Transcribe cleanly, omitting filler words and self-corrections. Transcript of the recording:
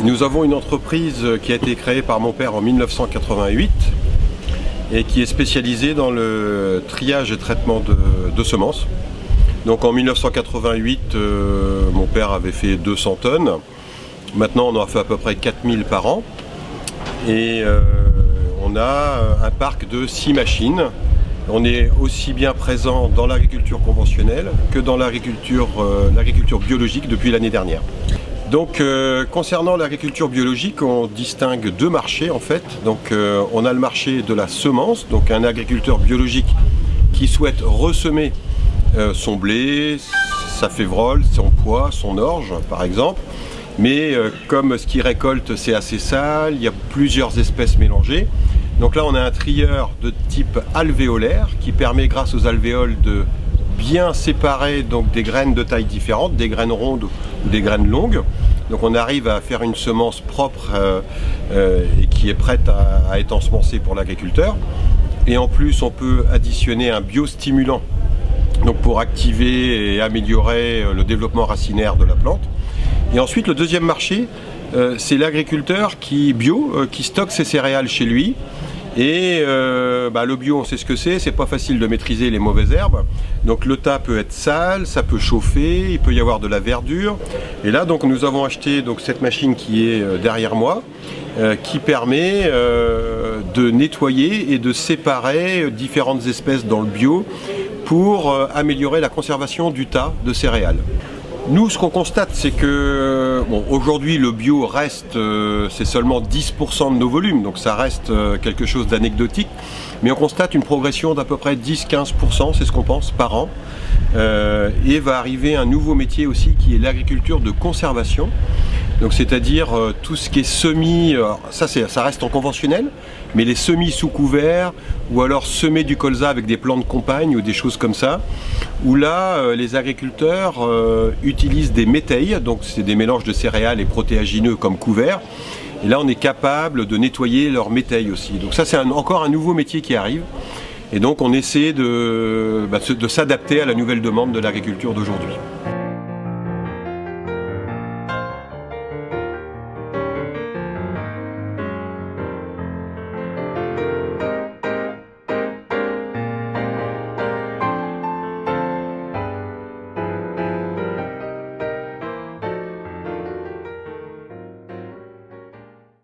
Nous avons une entreprise qui a été créée par mon père en 1988 et qui est spécialisée dans le triage et traitement de semences. Donc en 1988, mon père avait fait 200 tonnes. Maintenant, on en fait à peu près 4000 par an. Et on a un parc de 6 machines. On est aussi bien présent dans l'agriculture conventionnelle que dans l'agriculture biologique depuis l'année dernière. Donc concernant l'agriculture biologique, on distingue deux marchés en fait. Donc on a le marché de la semence, donc un agriculteur biologique qui souhaite ressemer son blé, sa févrole, son pois, son orge par exemple. Mais comme ce qu'il récolte c'est assez sale, il y a plusieurs espèces mélangées. Donc là on a un trieur de type alvéolaire qui permet grâce aux alvéoles de bien séparer donc, des graines de taille différentes, des graines rondes ou des graines longues. Donc on arrive à faire une semence propre et qui est prête à être ensemencée pour l'agriculteur. Et en plus on peut additionner un biostimulant donc pour activer et améliorer le développement racinaire de la plante. Et ensuite le deuxième marché, c'est l'agriculteur qui stocke ses céréales chez lui. Et le bio, on sait ce que c'est pas facile de maîtriser les mauvaises herbes. Donc le tas peut être sale, ça peut chauffer, il peut y avoir de la verdure. Et là, donc, nous avons acheté donc, cette machine qui est derrière moi, qui permet de nettoyer et de séparer différentes espèces dans le bio pour améliorer la conservation du tas de céréales. Nous, ce qu'on constate, c'est que aujourd'hui, le bio reste, c'est seulement 10% de nos volumes, donc ça reste quelque chose d'anecdotique, mais on constate une progression d'à peu près 10-15%, c'est ce qu'on pense, par an, et va arriver un nouveau métier aussi qui est l'agriculture de conservation, donc c'est-à-dire tout ce qui est semis, ça reste en conventionnel, mais les semis sous couvert, ou alors semer du colza avec des plants de compagne ou des choses comme ça, où là les agriculteurs utilisent des métailles, donc c'est des mélanges de céréales et protéagineux comme couvert, et là on est capable de nettoyer leurs métailles aussi. Donc ça c'est encore un nouveau métier qui arrive, et donc on essaie de s'adapter à la nouvelle demande de l'agriculture d'aujourd'hui.